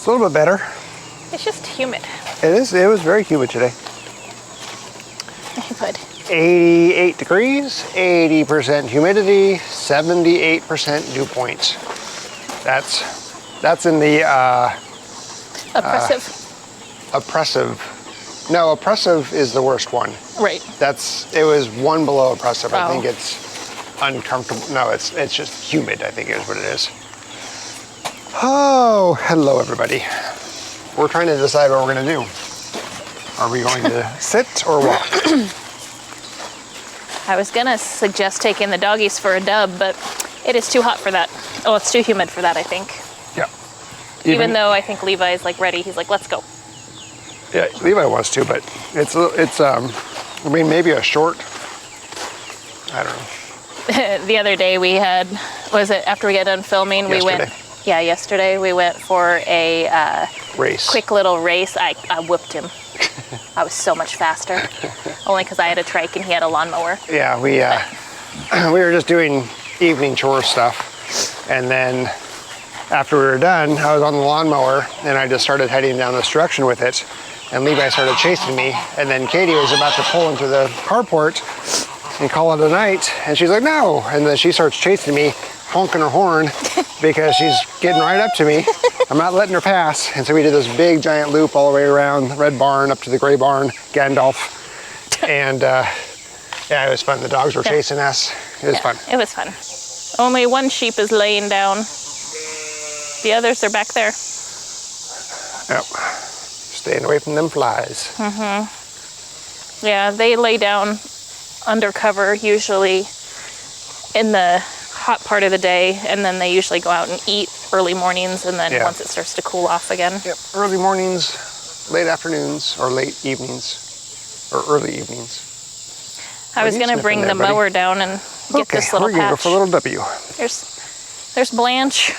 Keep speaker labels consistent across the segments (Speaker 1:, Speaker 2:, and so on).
Speaker 1: It's a little bit better.
Speaker 2: It's just humid.
Speaker 1: It is. It was very humid today.
Speaker 2: Good.
Speaker 1: 88 degrees, 80% humidity, 78% dew point. That's in the oppressive. No, oppressive is the worst one.
Speaker 2: Right.
Speaker 1: It was one below oppressive.
Speaker 2: Oh.
Speaker 1: I think it's uncomfortable. No, it's just humid, I think is what it is. Oh, hello everybody. We're trying to decide what we're gonna do. Are we going to sit or walk?
Speaker 2: I was gonna suggest taking the doggies for a dub, but it is too hot for that. Oh, it's too humid for that, I think.
Speaker 1: Yeah.
Speaker 2: Even though I think Levi's like ready, he's like, let's go.
Speaker 1: Yeah, Levi wants to, but it's I mean, maybe a short, I don't know.
Speaker 2: The other day we had, was it after we got done filming, yesterday we went for a
Speaker 1: race.
Speaker 2: Quick little race. I whipped him. I was so much faster, only because I had a trike and he had a lawnmower.
Speaker 1: Yeah, we were just doing evening chore stuff, and then after we were done, I was on the lawnmower and I just started heading down this direction with it, and Levi started chasing me, and then Katie was about to pull into the carport and call it a night, and she's like, no, and then she starts chasing me, honking her horn because she's getting right up to me. I'm not letting her pass, and so we did this big giant loop all the way around the red barn up to the gray barn, Gandalf, and yeah, it was fun. The dogs were chasing us. It was fun.
Speaker 2: It was fun. Only one sheep is laying down. The others are back there.
Speaker 1: Yep. Staying away from them flies.
Speaker 2: Mm-hmm. Yeah, they lay down under cover usually in the hot part of the day, and then they usually go out and eat early mornings, and then once it starts to cool off again.
Speaker 1: Yep, early mornings, late afternoons, or late evenings, or early evenings.
Speaker 2: I was going to bring the mower down and get this little patch.
Speaker 1: We're going to go for a little W.
Speaker 2: There's Blanche.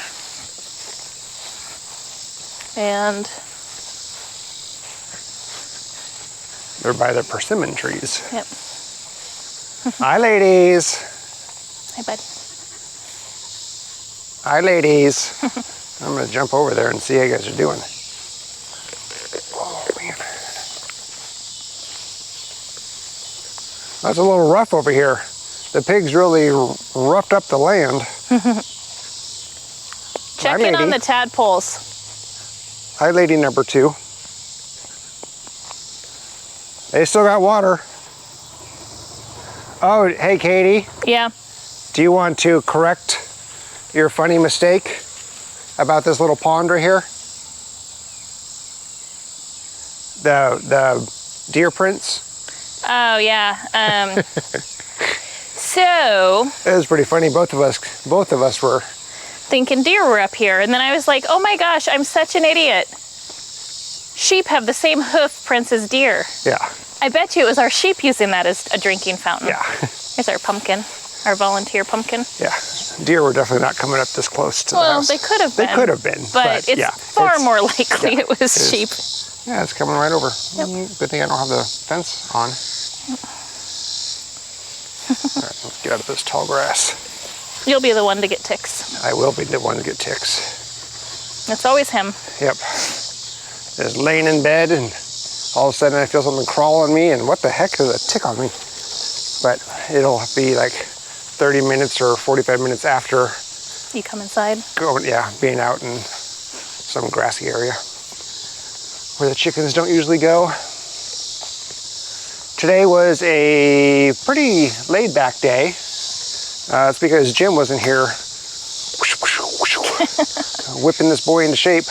Speaker 2: And
Speaker 1: they're by the persimmon trees.
Speaker 2: Yep.
Speaker 1: Hi, ladies.
Speaker 2: Hi, bud.
Speaker 1: Hi, ladies. I'm going to jump over there and see how you guys are doing. Oh, man. That's a little rough over here. The pigs really roughed up the land.
Speaker 2: Check in on the tadpoles.
Speaker 1: Hi, lady number 2. They still got water. Oh, hey, Katie.
Speaker 2: Yeah.
Speaker 1: Do you want to correct your funny mistake about this little pond right here? The deer prints?
Speaker 2: Oh, yeah. So
Speaker 1: it was pretty funny. Both of us were
Speaker 2: thinking deer were up here, and then I was like, oh my gosh, I'm such an idiot. Sheep have the same hoof prints as deer.
Speaker 1: Yeah.
Speaker 2: I bet you it was our sheep using that as a drinking fountain.
Speaker 1: Yeah.
Speaker 2: Here's our pumpkin, our volunteer pumpkin.
Speaker 1: Yeah. Deer were definitely not coming up this close to the house.
Speaker 2: Well, they could have been.
Speaker 1: They could have been.
Speaker 2: But it's far more likely it was sheep.
Speaker 1: Yeah, it's coming right over.
Speaker 2: Yep.
Speaker 1: Good thing I don't have the fence on. All right, let's get out of this tall grass.
Speaker 2: You'll be the one to get ticks.
Speaker 1: I will be the one to get ticks.
Speaker 2: It's always him.
Speaker 1: Yep. Just laying in bed, and all of a sudden I feel something crawl on me, and what the heck is a tick on me? But it'll be like 30 minutes or 45 minutes after
Speaker 2: you come inside.
Speaker 1: Being out in some grassy area where the chickens don't usually go. Today was a pretty laid-back day. It's because Jim wasn't here whipping this boy into shape.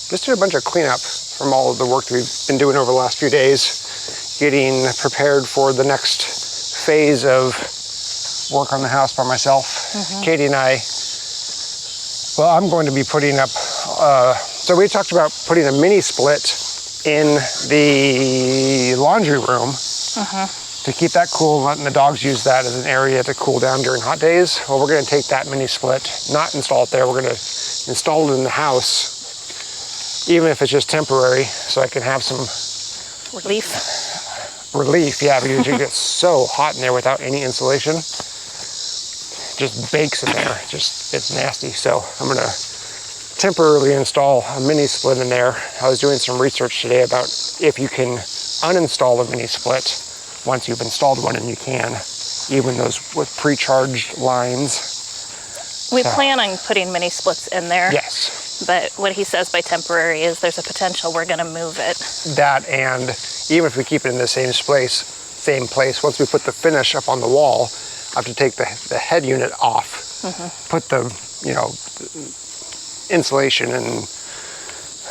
Speaker 1: Just did a bunch of cleanup from all of the work that we've been doing over the last few days, getting prepared for the next phase of work on the house by myself. Katie and I, well, I'm going to be putting up, so we talked about putting a mini split in the laundry room to keep that cool and letting the dogs use that as an area to cool down during hot days. Well, we're going to take that mini split, not install it there, we're going to install it in the house, even if it's just temporary, so I can have some
Speaker 2: relief,
Speaker 1: yeah, because it gets so hot in there without any insulation. Just bakes in there, it's nasty. So I'm going to temporarily install a mini split in there. I was doing some research today about if you can uninstall a mini split once you've installed one, and you can, even those with pre-charged lines.
Speaker 2: We plan on putting mini splits in there.
Speaker 1: Yes.
Speaker 2: But what he says by temporary is there's a potential we're going to move it.
Speaker 1: That, and even if we keep it in the same place, once we put the finish up on the wall, I have to take the head unit off, put the, insulation and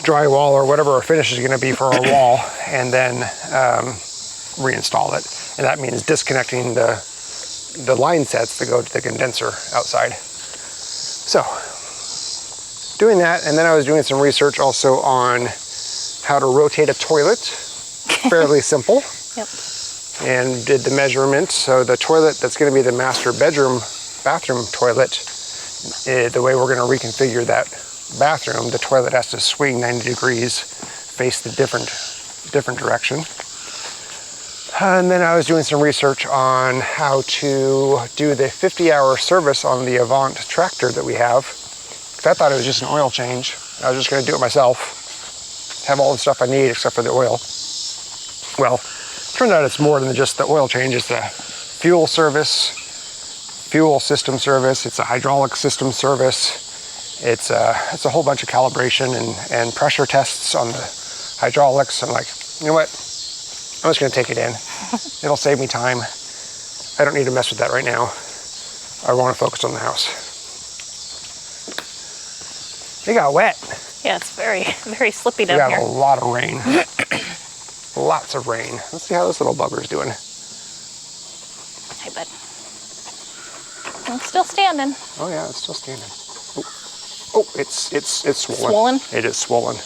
Speaker 1: drywall or whatever our finish is going to be for our wall, and then reinstall it. And that means disconnecting the line sets that go to the condenser outside. So, doing that, and then I was doing some research also on how to rotate a toilet. Fairly simple.
Speaker 2: Yep.
Speaker 1: And did the measurements. So the toilet that's going to be the master bathroom toilet, the way we're going to reconfigure that bathroom, the toilet has to swing 90 degrees, face the different direction. And then I was doing some research on how to do the 50-hour service on the Avant tractor that we have. Because I thought it was just an oil change. I was just going to do it myself, have all the stuff I need except for the oil. Well, turned out it's more than just the oil change. It's the fuel service, fuel system service. It's a hydraulic system service. It's a whole bunch of calibration and pressure tests on the hydraulics. I'm like, you know what? I'm just going to take it in. It'll save me time. I don't need to mess with that right now. I want to focus on the house. It got wet.
Speaker 2: Yeah, it's very, very slippy down
Speaker 1: here.
Speaker 2: here.
Speaker 1: We got a lot of rain. Lots of rain. Let's see how this little bugger's doing.
Speaker 2: Hey, bud. It's still standing.
Speaker 1: Oh yeah, it's still standing. Oh, it's swollen.
Speaker 2: Swollen?
Speaker 1: It is swollen.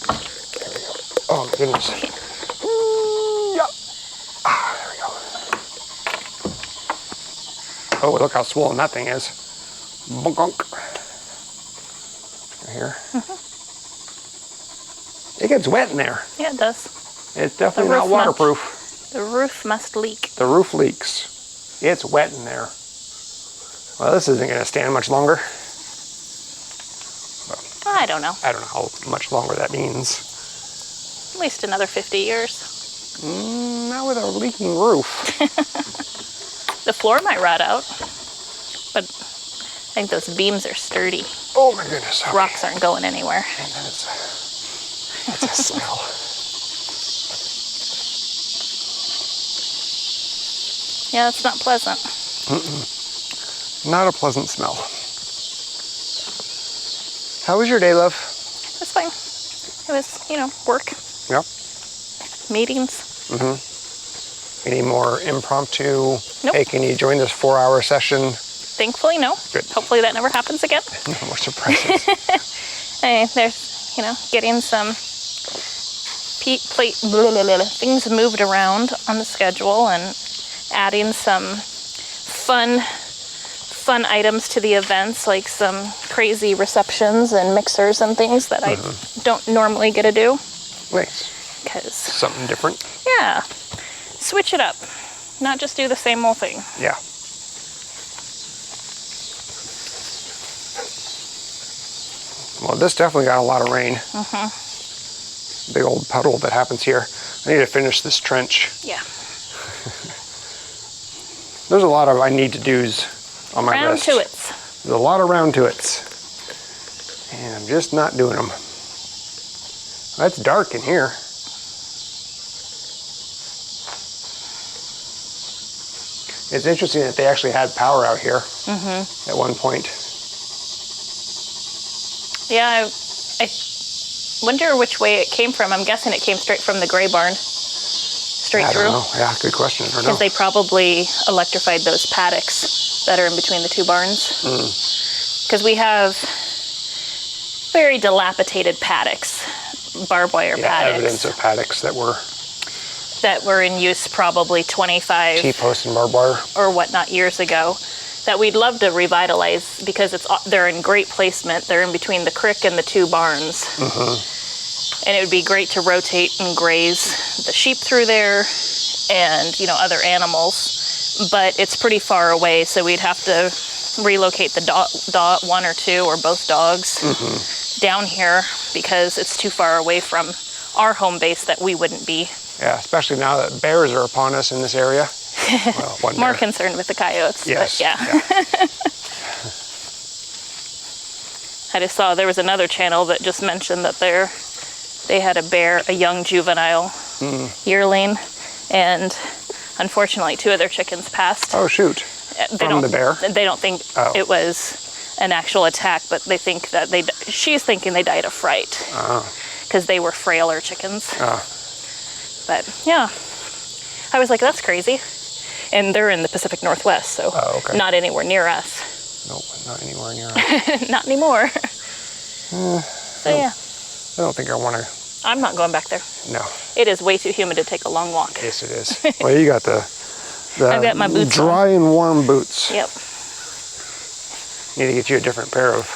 Speaker 1: There we go. Oh my goodness. Yeah. Ah, there we go. Oh, look how swollen that thing is. Bunk. Right here. It gets wet in there.
Speaker 2: Yeah, it does.
Speaker 1: It's definitely not waterproof.
Speaker 2: The roof must leak.
Speaker 1: The roof leaks. It's wet in there. Well, this isn't going to stand much longer. Well,
Speaker 2: I don't know.
Speaker 1: I don't know how much longer that means.
Speaker 2: At least another 50 years.
Speaker 1: Not with a leaking roof.
Speaker 2: The floor might rot out, but I think those beams are sturdy.
Speaker 1: Oh my goodness. Okay.
Speaker 2: Rocks aren't going anywhere.
Speaker 1: And then it's a smell.
Speaker 2: Yeah, it's not pleasant.
Speaker 1: Not a pleasant smell. How was your day, love?
Speaker 2: It's fine. It was, work.
Speaker 1: Yep.
Speaker 2: Meetings.
Speaker 1: Any more impromptu?
Speaker 2: Nope.
Speaker 1: Hey, can you join this 4-hour session?
Speaker 2: Thankfully, no.
Speaker 1: Good.
Speaker 2: Hopefully that never happens again.
Speaker 1: No more surprises.
Speaker 2: Hey, there's, getting some things moved around on the schedule and adding some fun items to the events, like some crazy receptions and mixers and things that I don't normally get to do.
Speaker 1: Nice.
Speaker 2: Because
Speaker 1: Something different.
Speaker 2: yeah, switch it up, not just do the same old thing.
Speaker 1: Yeah. Well, this definitely got a lot of rain. Big old puddle that happens here. I need to finish this trench.
Speaker 2: Yeah.
Speaker 1: There's a lot of I need to do's on my
Speaker 2: Round
Speaker 1: list.
Speaker 2: to it.
Speaker 1: There's a lot of round to it's. And I'm just not doing them. Well, it's dark in here. It's interesting that they actually had power out here at one point.
Speaker 2: Yeah, I wonder which way it came from. I'm guessing it came straight from the gray barn. Straight
Speaker 1: I
Speaker 2: through.
Speaker 1: don't know. Yeah, good question. I don't know.
Speaker 2: Because they probably electrified those paddocks that are in between the two barns. Because we have very dilapidated paddocks, barbed wire paddocks.
Speaker 1: Evidence of paddocks that were
Speaker 2: in use probably 25
Speaker 1: T-post and barbed wire
Speaker 2: or whatnot years ago, that we'd love to revitalize because they're in great placement. They're in between the creek and the two barns. And it would be great to rotate and graze the sheep through there and, other animals. But it's pretty far away, so we'd have to relocate the one or two or both dogs down here because it's too far away from our home base that we wouldn't be.
Speaker 1: Yeah, especially now that bears are upon us in this area. Well, one
Speaker 2: More
Speaker 1: bear.
Speaker 2: concerned with the coyotes.
Speaker 1: Yes.
Speaker 2: But yeah. I just saw there was another channel that just mentioned that they had a bear, a young juvenile yearling, and unfortunately 2 of their chickens passed.
Speaker 1: Oh, shoot. From the bear?
Speaker 2: They don't think it was an actual attack, but they think that she's thinking they died of fright because they were frailer chickens. But yeah, I was like, that's crazy. And they're in the Pacific Northwest, so not anywhere near us.
Speaker 1: Nope, not anywhere near us.
Speaker 2: Not anymore. So yeah.
Speaker 1: I don't think I want to.
Speaker 2: I'm not going back there.
Speaker 1: No.
Speaker 2: It is way too humid to take a long walk.
Speaker 1: Yes, it is. Well, you got the
Speaker 2: I've got my boots
Speaker 1: dry and warm boots.
Speaker 2: Yep.
Speaker 1: Need to get you a different pair of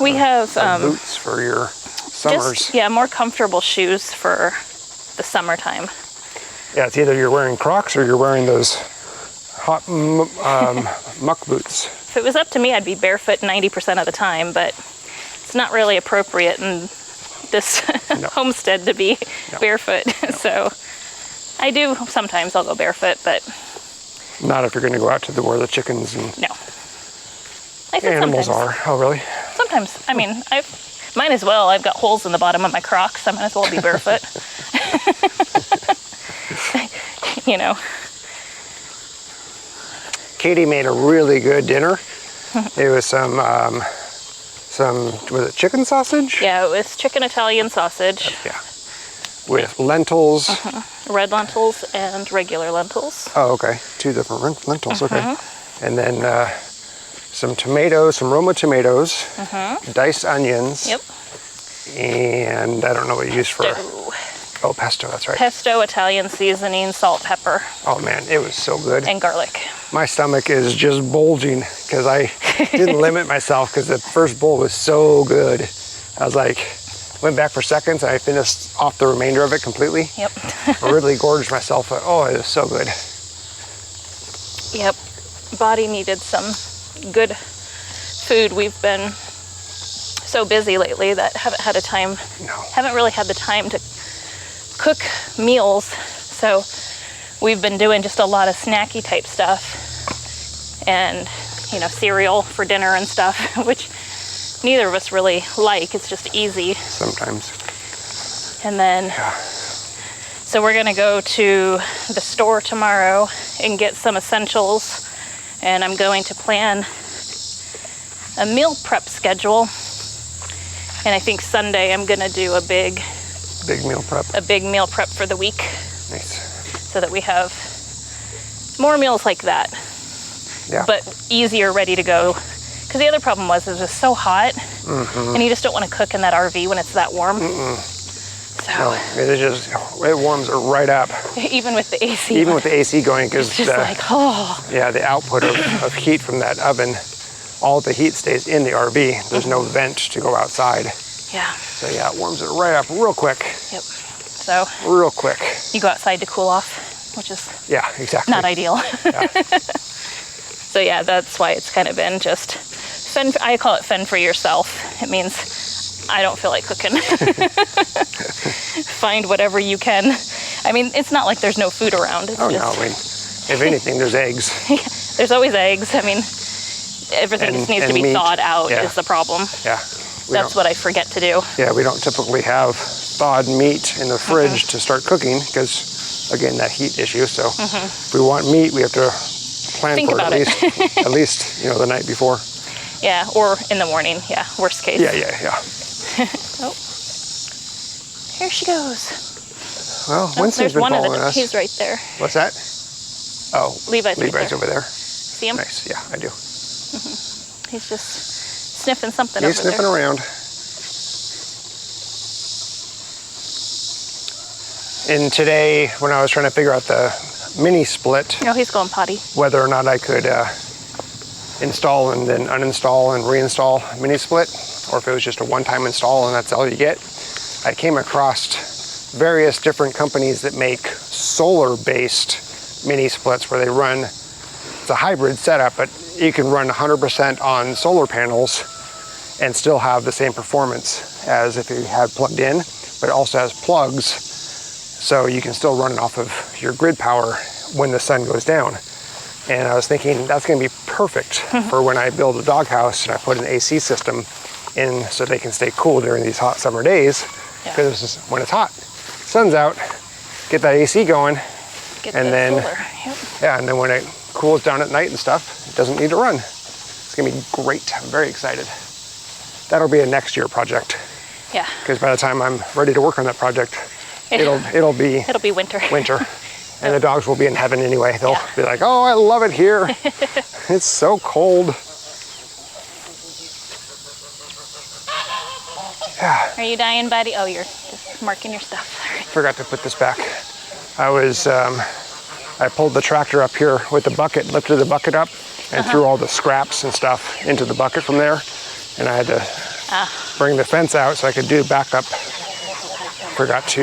Speaker 2: we have
Speaker 1: boots for your summers.
Speaker 2: More comfortable shoes for the summertime.
Speaker 1: Yeah, it's either you're wearing Crocs or you're wearing those hot muck boots.
Speaker 2: If it was up to me, I'd be barefoot 90% of the time, but it's not really appropriate in this homestead to be barefoot. So I do sometimes. I'll go barefoot, but
Speaker 1: not if you're going to go out to where the chickens and animals are. Oh, really?
Speaker 2: Sometimes. I mean, might as well. I've got holes in the bottom of my Crocs. I might as well be barefoot. You know.
Speaker 1: Katie made a really good dinner. It was some was it chicken sausage?
Speaker 2: Yeah, it was chicken Italian sausage.
Speaker 1: Yeah. With lentils.
Speaker 2: Red lentils and regular lentils.
Speaker 1: Oh, okay. 2 different lentils, okay. And then some tomatoes, some Roma tomatoes, diced onions.
Speaker 2: Yep.
Speaker 1: And I don't know what you use for... Oh, pesto, that's right.
Speaker 2: Pesto, Italian seasoning, salt, pepper.
Speaker 1: Oh man, it was so good.
Speaker 2: And garlic.
Speaker 1: My stomach is just bulging because I didn't limit myself because the first bowl was so good. I was like, went back for seconds and I finished off the remainder of it completely.
Speaker 2: Yep.
Speaker 1: I really gorged myself. Oh, it was so good.
Speaker 2: Yep. Body needed some good food. We've been so busy lately that haven't really had the time to cook meals, so we've been doing just a lot of snacky type stuff and cereal for dinner and stuff, which neither of us really like. It's just easy
Speaker 1: sometimes.
Speaker 2: And then so we're gonna go to the store tomorrow and get some essentials, and I'm going to plan a meal prep schedule, and I think Sunday I'm gonna do a big meal prep for the week.
Speaker 1: Nice.
Speaker 2: So that we have more meals like that.
Speaker 1: Yeah.
Speaker 2: But easier, ready to go. Because the other problem was it was so hot, and you just don't want to cook in that RV when it's that warm. So
Speaker 1: no, it warms it right up.
Speaker 2: Even with the AC.
Speaker 1: Even with the AC going, because the output of heat from that oven, all the heat stays in the RV. There's no vent to go outside.
Speaker 2: Yeah.
Speaker 1: So yeah, it warms it right up real quick.
Speaker 2: Yep. So
Speaker 1: real quick.
Speaker 2: You go outside to cool off, which is
Speaker 1: exactly
Speaker 2: not ideal.
Speaker 1: Yeah.
Speaker 2: So yeah, that's why it's kind of been just I call it fend for yourself. It means I don't feel like cooking. Find whatever you can. I mean, it's not like there's no food around. It's
Speaker 1: no, I mean, if anything, there's eggs.
Speaker 2: There's always eggs. I mean, everything just needs to be thawed out is the problem.
Speaker 1: Yeah.
Speaker 2: That's what I forget to do.
Speaker 1: Yeah, we don't typically have thawed meat in the fridge to start cooking because, again, that heat issue. So if we want meat, we have to plan for it at least the night before.
Speaker 2: Yeah, or in the morning. Yeah, worst case.
Speaker 1: Yeah.
Speaker 2: Oh, here she goes.
Speaker 1: Well, Winston's been following us.
Speaker 2: He's right there.
Speaker 1: What's that? Oh,
Speaker 2: Levi's
Speaker 1: over there.
Speaker 2: See him?
Speaker 1: Nice. Yeah, I do.
Speaker 2: He's just sniffing something over there.
Speaker 1: He's sniffing around. And today, when I was trying to figure out the mini split,
Speaker 2: he's going potty.
Speaker 1: Whether or not I could install and then uninstall and reinstall mini split, or if it was just a one-time install and that's all you get, I came across various different companies that make solar-based mini splits where they run. It's a hybrid setup, but you can run 100% on solar panels and still have the same performance as if you had plugged in, but it also has plugs, so you can still run it off of your grid power when the sun goes down. And I was thinking that's going to be perfect for when I build a doghouse and I put an AC system in so they can stay cool during these hot summer days, because when it's hot, sun's out, get that AC going, and then and then when it cools down at night and stuff, it doesn't need to run. It's gonna be great. I'm very excited. That'll be a next year project.
Speaker 2: Yeah.
Speaker 1: Because by the time I'm ready to work on that project, it'll be
Speaker 2: winter.
Speaker 1: And the dogs will be in heaven anyway. They'll be like, oh, I love it here. It's so cold. Yeah.
Speaker 2: Are you dying, buddy? Oh, you're just marking your stuff.
Speaker 1: Forgot to put this back. I pulled the tractor up here with the bucket, lifted the bucket up, and threw all the scraps and stuff into the bucket from there. And I had to bring the fence out so I could do backup. Forgot to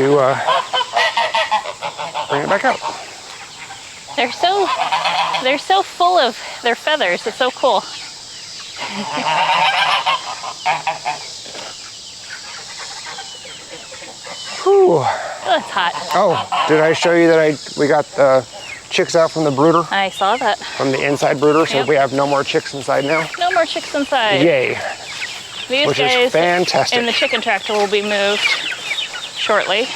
Speaker 1: bring it back out.
Speaker 2: They're so full of their feathers. It's so cool.
Speaker 1: Whew.
Speaker 2: Oh, it's hot.
Speaker 1: Oh, did I show you that we got the chicks out from the brooder?
Speaker 2: I saw that.
Speaker 1: From the inside brooder, so we have no more chicks inside now.
Speaker 2: No more chicks inside.
Speaker 1: Yay.
Speaker 2: These
Speaker 1: Which
Speaker 2: guys
Speaker 1: is fantastic.
Speaker 2: in the chicken tractor will be moved shortly.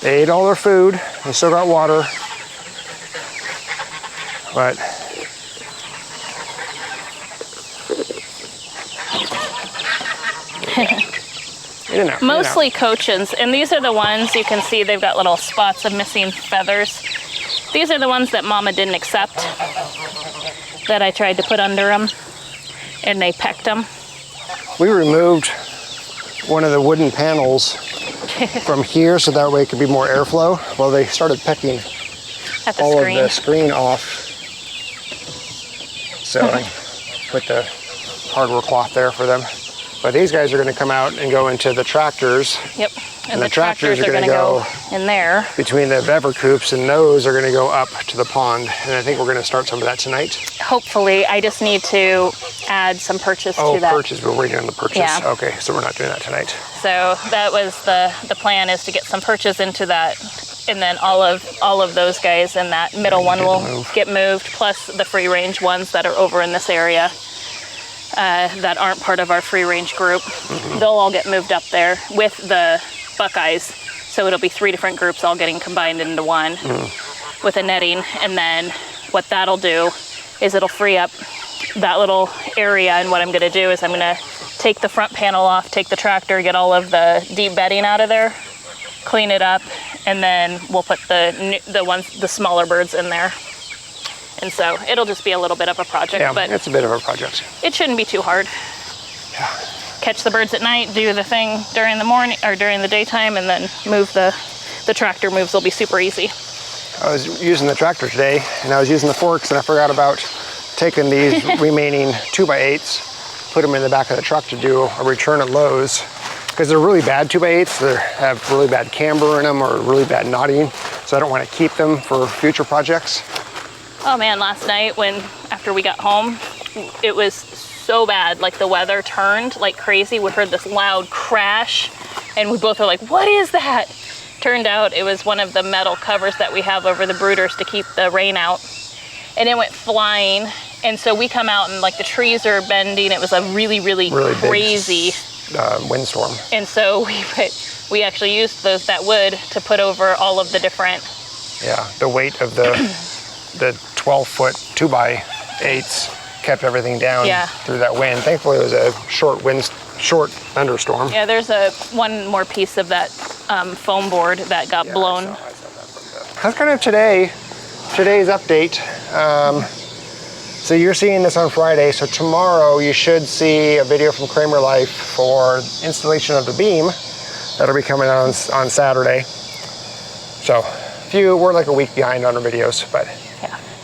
Speaker 1: They ate all their food. They still got water. But
Speaker 2: mostly cochins, and these are the ones you can see they've got little spots of missing feathers. These are the ones that Mama didn't accept, that I tried to put under them, and they pecked them.
Speaker 1: We removed one of the wooden panels from here so that way it could be more airflow. Well, they started pecking all of the screen off. So I put the hardware cloth there for them. But these guys are going to come out and go into the tractors.
Speaker 2: Yep.
Speaker 1: And the tractors are going to go
Speaker 2: in there.
Speaker 1: Between the beaver coops, and those are going to go up to the pond. And I think we're going to start some of that tonight. Hopefully.
Speaker 2: I just need to add some perches to that.
Speaker 1: Oh, perches. We're waiting on the perches.
Speaker 2: Yeah.
Speaker 1: Okay, so we're not doing that tonight.
Speaker 2: So that was the plan, is to get some perches into that. And then all of those guys in that middle one will get moved, plus the free range ones that are over in this area. That aren't part of our free range group. They'll all get moved up there with the Buckeyes. So it'll be 3 different groups all getting combined into one with a netting. And then what that'll do is it'll free up that little area. And what I'm going to do is I'm going to take the front panel off, take the tractor, get all of the deep bedding out of there, clean it up, and then we'll put the smaller birds in there. And so it'll just be a little bit of a project.
Speaker 1: Yeah,
Speaker 2: but
Speaker 1: it's a bit of a project.
Speaker 2: It shouldn't be too hard.
Speaker 1: Yeah.
Speaker 2: Catch the birds at night, do the thing during the morning or during the daytime, and then move the tractor moves will be super easy.
Speaker 1: I was using the tractor today, and I was using the forks, and I forgot about taking these remaining 2x8s, put them in the back of the truck to do a return at Lowe's, because they're really bad 2x8s. They have really bad camber in them or really bad knotting, so I don't want to keep them for future projects.
Speaker 2: Oh man, last night after we got home, it was so bad. Like the weather turned like crazy. We heard this loud crash and we both were like, what is that? Turned out it was one of the metal covers that we have over the brooders to keep the rain out. And it went flying. And so we come out and like the trees are bending. It was a really, really crazy
Speaker 1: windstorm. And
Speaker 2: so we actually used that wood to put over all of the different.
Speaker 1: Yeah, the weight of the 12-foot 2x8s kept everything down through that wind. Thankfully, it was a short thunderstorm.
Speaker 2: Yeah, there's one more piece of that foam board that got blown.
Speaker 1: That's kind of today's update. So you're seeing this on Friday. So tomorrow you should see a video from Kraemer Life for installation of the beam. That'll be coming out on Saturday. So we're like a week behind on our videos, but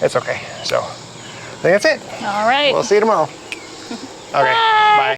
Speaker 1: it's okay. So I think that's it.
Speaker 2: All right.
Speaker 1: We'll see you tomorrow. Okay. Bye.